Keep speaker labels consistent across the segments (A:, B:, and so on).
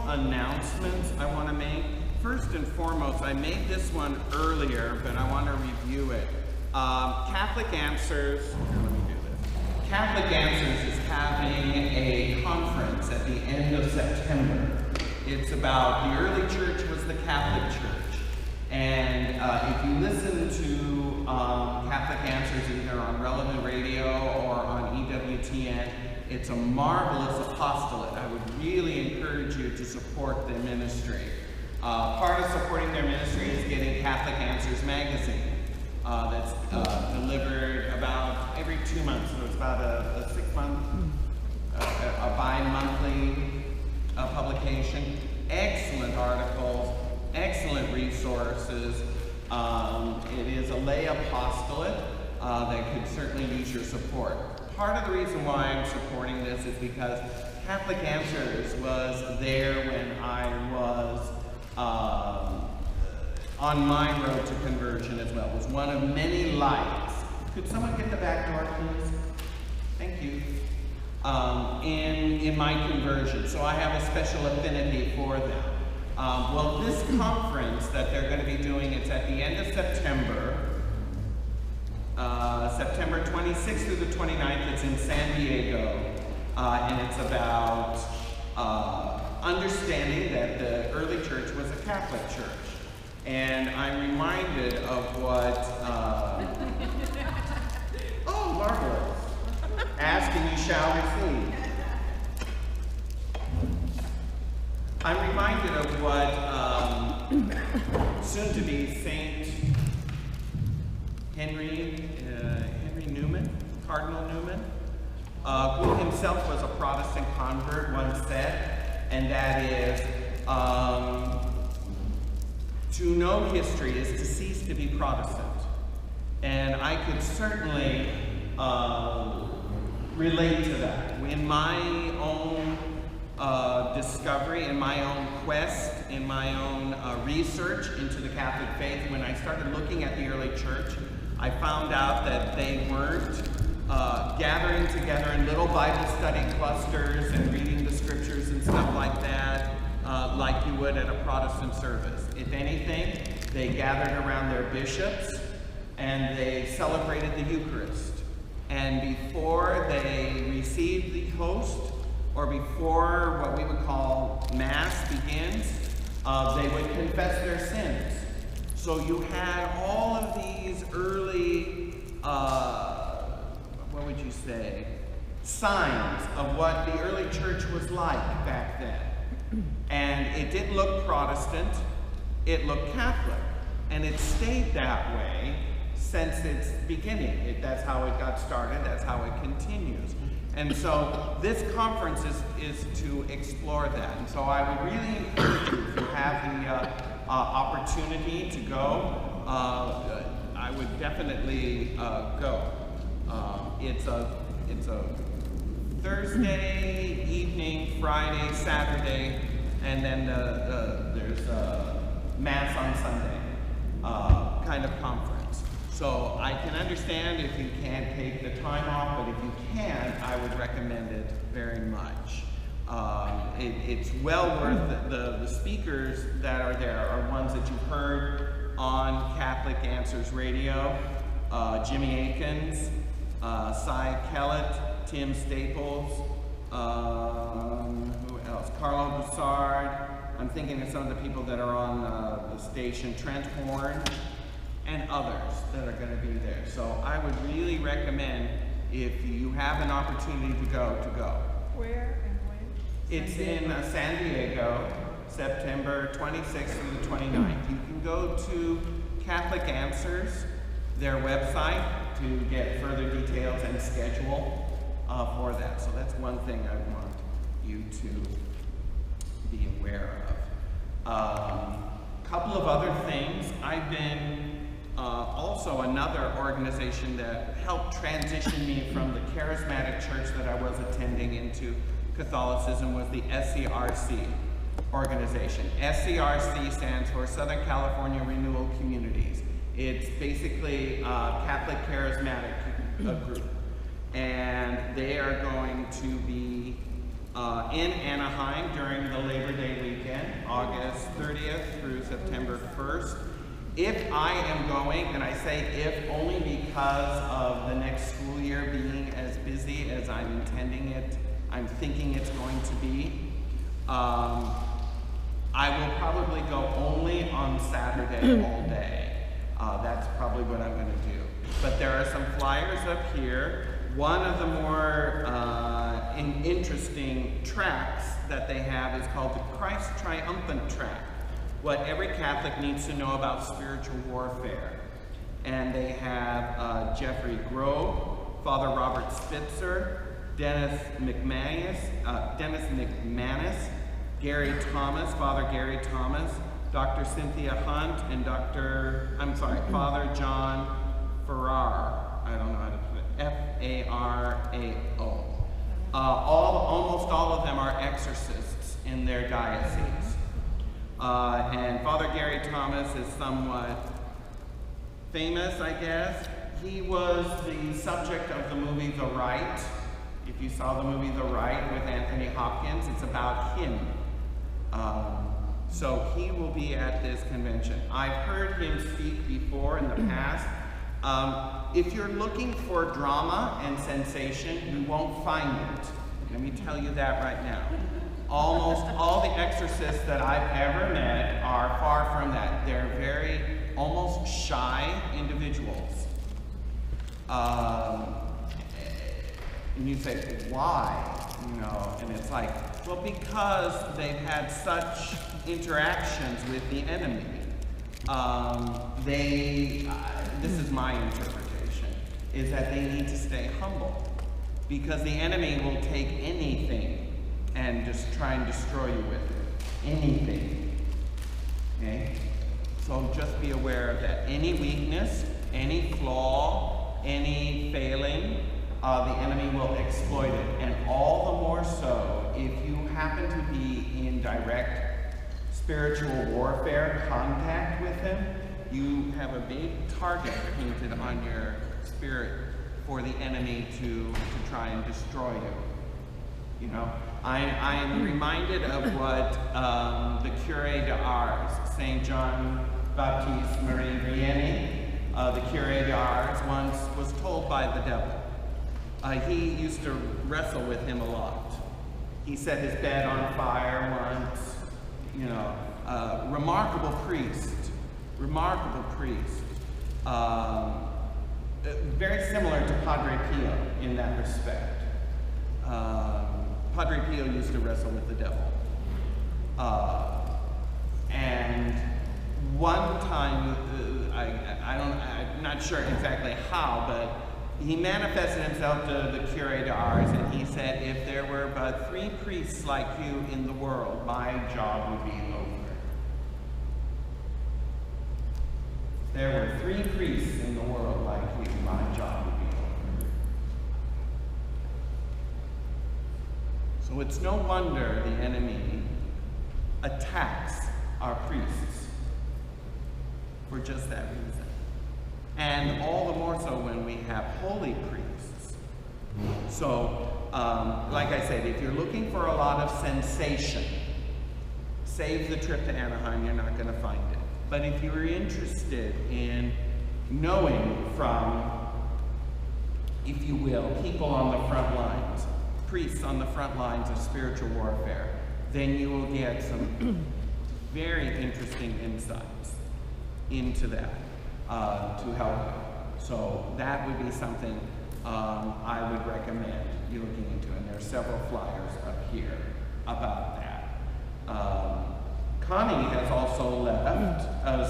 A: announcements I want to make. First and foremost, I made this one earlier, but I want to review it. Catholic Answers, here, let me do this. Catholic Answers is having a conference at the end of September. It's about the early church was the Catholic Church. And if you listen to Catholic Answers either on Relevant Radio or on EWTN, it's a marvelous apostolate. I would really encourage you to support their ministry. Part of supporting their ministry is getting Catholic Answers magazine. That's delivered about every 2 months, so it's about a 6-month, a bi-monthly publication. Excellent articles, excellent resources. It is a lay apostolate that could certainly use your support. Part of the reason why I'm supporting this is because Catholic Answers was there when I was on my road to conversion as well. It was one of many lights. Could someone get the back door, please? Thank you. In my conversion. So I have a special affinity for them. Well, this conference that they're going to be doing, it's at the end of September. September 26th through the 29th, it's in San Diego. And it's about understanding that the early church was a Catholic church. And I'm reminded of what, oh, marvelous. Ask and you shall receive. I'm reminded of what soon-to-be Saint Henry Newman, Cardinal Newman, who himself was a Protestant convert, once said, and that is, to know history is to cease to be Protestant. And I could certainly relate to that. In my own discovery, in my own quest, in my own research into the Catholic faith, when I started looking at the early church, I found out that they weren't gathering together in little Bible study clusters and reading the scriptures and stuff like that, like you would at a Protestant service. If anything, they gathered around their bishops and they celebrated the Eucharist. And before they received the host, or before what we would call Mass begins, they would confess their sins. So you had all of these early, what would you say, signs of what the early church was like back then. And it didn't look Protestant, it looked Catholic. And it stayed that way since its beginning. That's how it got started, that's how it continues. And so this conference is to explore that. And so I would really encourage you, if you have the opportunity to go, I would definitely go. It's a Thursday evening, Friday, Saturday, and then there's a Mass on Sunday kind of conference. So I can understand if you can't take the time off, but if you can, I would recommend it very much. It's well worth the speakers that are there are ones that you've heard on Catholic Answers Radio. Jimmy Akins, Cy Kellett, Tim Staples, who else? Carlo Boussard. I'm thinking of some of the people that are on the station, Trent Horn, and others that are going to be there. So I would really recommend, if you have an opportunity to go.
B: Where and when?
A: It's in San Diego, September 26th through the 29th. You can go to Catholic Answers, their website, to get further details and schedule for that. So that's one thing I want you to be aware of. Couple of other things. I've been also another organization that helped transition me from the charismatic church that I was attending into Catholicism was the SCRC organization. SCRC stands for Southern California Renewal Communities. It's basically a Catholic charismatic group. And they are going to be in Anaheim during the Labor Day weekend, August 30th through September 1st. If I am going, and I say if only because of the next school year being as busy as I'm thinking it's going to be, I will probably go only on Saturday all day. That's probably what I'm going to do. But there are some flyers up here. One of the more interesting tracks that they have is called the Christ Triumphant Track. What every Catholic needs to know about spiritual warfare. And they have Jeffrey Grove, Father Robert Spitzer, Dennis McManus, Gary Thomas, Father Gary Thomas, Dr. Cynthia Hunt, and Father John Farrar. I don't know how to put it. F-A-R-A-O. Almost all of them are exorcists in their diocese. And Father Gary Thomas is somewhat famous, I guess. He was the subject of the movie The Right. If you saw the movie The Right with Anthony Hopkins, it's about him. So he will be at this convention. I've heard him speak before in the past. If you're looking for drama and sensation, you won't find it. Let me tell you that right now. Almost all the exorcists that I've ever met are far from that. They're very, almost shy individuals. And you say, why? You know, and it's like, well, because they've had such interactions with the enemy. This is my interpretation, is that they need to stay humble. Because the enemy will take anything and just try and destroy you with it. Anything. Okay? So just be aware of that. Any weakness, any flaw, any failing, the enemy will exploit it. And all the more so if you happen to be in direct spiritual warfare contact with him, you have a big target painted on your spirit for the enemy to try and destroy you. You know, I am reminded of what the Curé d'Ars, Saint John Baptiste Marie Vianney, the Curé d'Ars, once was told by the devil. He used to wrestle with him a lot. He set his bed on fire once, you know, remarkable priest. Very similar to Padre Pio in that respect. Padre Pio used to wrestle with the devil. And one time, I'm not sure exactly how, but he manifested himself to the Curé d'Ars, and he said, if there were but 3 priests like you in the world, my job would be over. There were 3 priests in the world like you, my job would be over. So it's no wonder the enemy attacks our priests for just that reason. And all the more so when we have holy priests. So, like I said, if you're looking for a lot of sensation, save the trip to Anaheim, you're not going to find it. But if you're interested in knowing from, if you will, people on the front lines, priests on the front lines of spiritual warfare, then you will get some very interesting insights into that to help you. So that would be something I would recommend you looking into, and there are several flyers up here about that. Connie has also left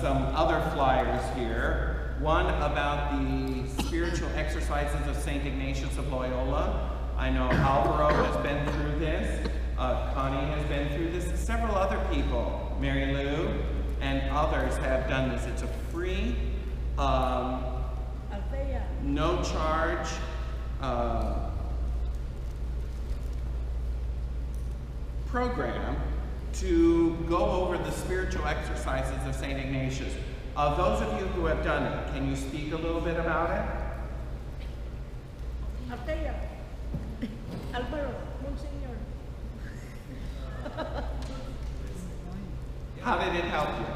A: some other flyers here. One about the spiritual exercises of St. Ignatius of Loyola. I know Alvaro has been through this. Connie has been through this. Several other people, Mary Lou and others, have done this. It's a free, no charge, program to go over the spiritual exercises of St. Ignatius. Those of you who have done it, can you speak a little bit about it?
B: Alvaro, Monsignor.
A: How did it help you?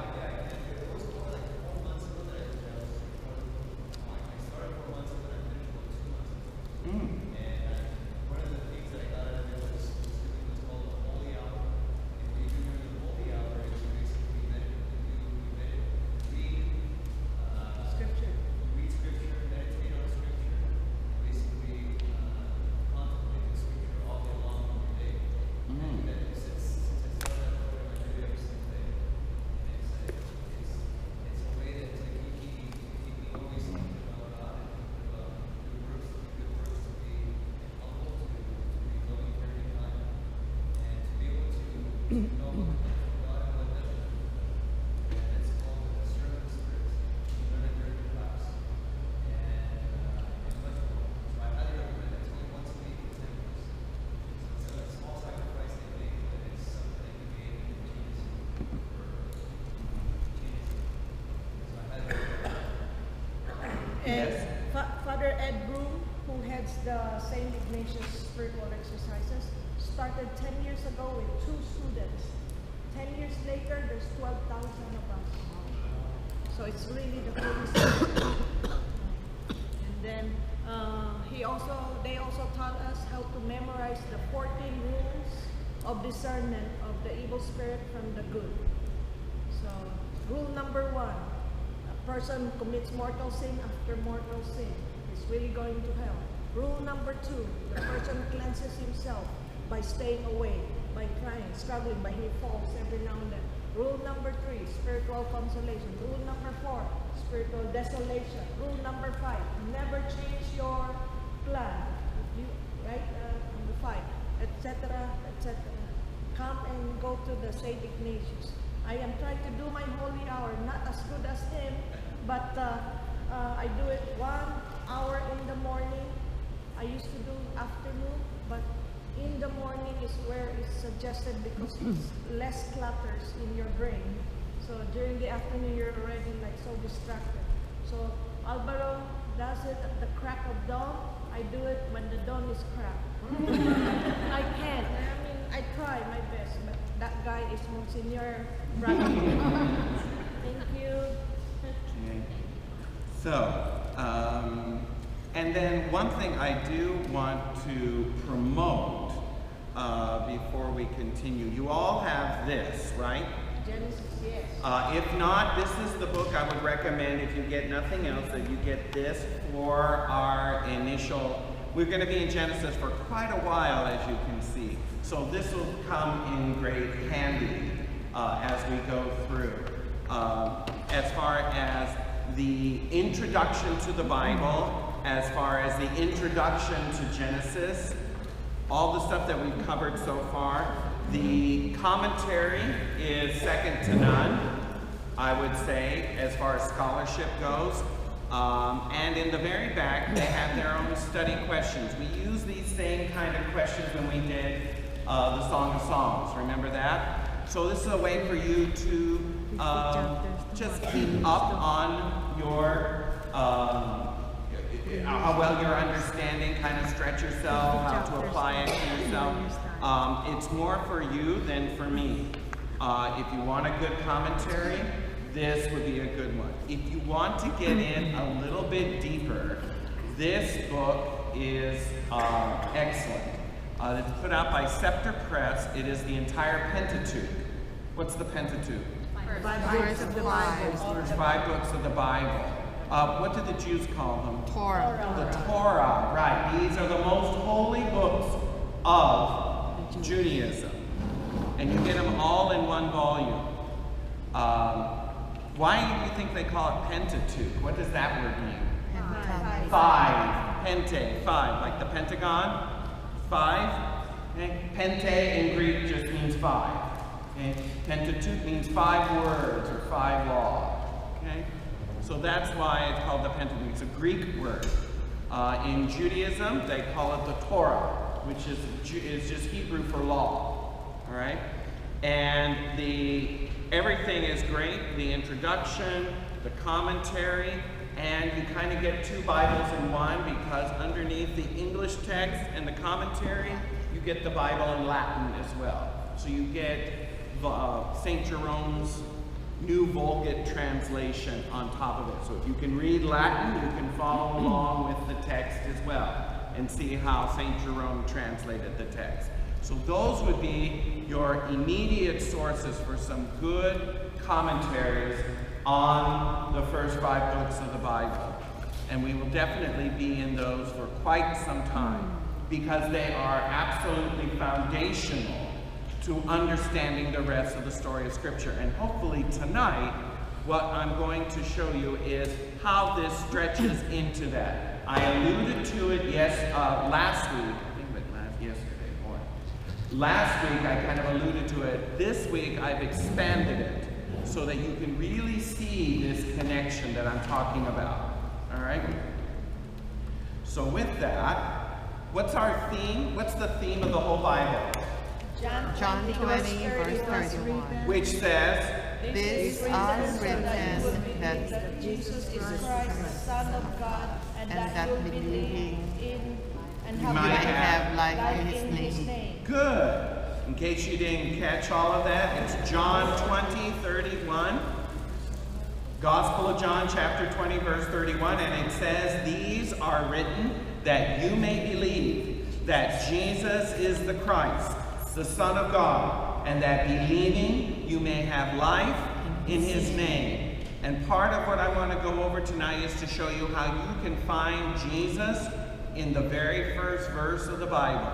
C: And Father Ed Broom, who heads the St. Ignatius Spiritual Exercises, started 10 years ago with 2 students. 10 years later, there's 12,000 of us. So it's really the Holy Spirit. And then they also taught us how to memorize the 14 rules of discernment of the evil spirit from the good. So rule number 1. Person commits mortal sin after mortal sin is really going to hell. Rule number 2, the person cleanses himself by staying away, by trying, struggling, by he falls every now and then. Rule number 3, spiritual consolation. Rule number 4, spiritual desolation. Rule number 5, never change your plan. Number 5, etc., etc. Come and go to the St. Ignatius. I am trying to do my holy hour, not as good as him, but I do it 1 hour in the morning. I used to do afternoon, but in the morning is where it's suggested because it's less clutters in your brain. So during the afternoon, you're already like so distracted. So Alvaro does it at the crack of dawn. I do it when the dawn is cracked. I can't. I mean, I try my best, but that guy is Monsignor Bradley. Thank you.
A: Okay. So, and then one thing I do want to promote before we continue. You all have this, right?
C: Genesis, yes.
A: If not, this is the book I would recommend if you get nothing else, that you get this for our initial. We're going to be in Genesis for quite a while, as you can see. So this will come in great handy as we go through. As far as the introduction to the Bible, as far as the introduction to Genesis, all the stuff that we've covered so far, the commentary is second to none, I would say, as far as scholarship goes. And in the very back, they have their own study questions. We use these same kind of questions when we did the Song of Songs. Remember that? So this is a way for you to just keep up on your, how well you're understanding, kind of stretch yourself, how to apply it to yourself. It's more for you than for me. If you want a good commentary, this would be a good one. If you want to get in a little bit deeper, this book is excellent. It's put out by Scepter Press. It is the entire Pentateuch. What's the Pentateuch?
C: 5 books of the Bible.
A: There's 5 books of the Bible. What did the Jews call them?
B: Torah.
A: The Torah, right. These are the most holy books of Judaism. And you get them all in one volume. Why do you think they call it Pentateuch? What does that word mean? 5. Pente, 5. Like the Pentagon? 5. Okay. Pente in Greek just means 5. Okay. Pentateuch means 5 words or 5 laws. Okay. So that's why it's called the Pentateuch. It's a Greek word. In Judaism, they call it the Torah, which is just Hebrew for law. All right. And everything is great. The introduction, the commentary, and you kind of get 2 Bibles in one, because underneath the English text and the commentary, you get the Bible in Latin as well. So you get St. Jerome's New Vulgate translation on top of it. So if you can read Latin, you can follow along with the text as well and see how St. Jerome translated the text. So those would be your immediate sources for some good commentaries on the first 5 books of the Bible. And we will definitely be in those for quite some time because they are absolutely foundational to understanding the rest of the story of Scripture. And hopefully tonight, what I'm going to show you is how this stretches into that. I alluded to it last week. I think it was yesterday or last week I kind of alluded to it. This week I've expanded it so that you can really see this connection that I'm talking about. All right? So with that, what's our theme? What's the theme of the whole Bible?
B: John 20, verse 31.
A: Which says,
B: This are written
C: that Jesus is Christ, the Son of God, and that you believing in and
A: you might
B: have life in his name.
A: Good. In case you didn't catch all of that, it's John 20:31. Gospel of John, chapter 20, verse 31, and it says, These are written that you may believe that Jesus is the Christ, the Son of God, and that believing you may have life in his name. And part of what I want to go over tonight is to show you how you can find Jesus in the very first verse of the Bible.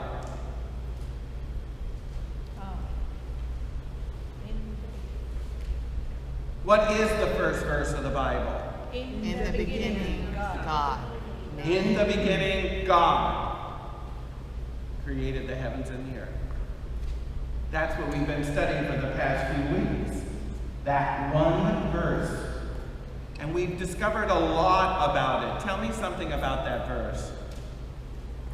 A: What is the first verse of the Bible?
B: In the beginning, God.
A: In the beginning, God created the heavens and the earth. That's what we've been studying for the past few weeks. That one verse. And we've discovered a lot about it. Tell me something about that verse.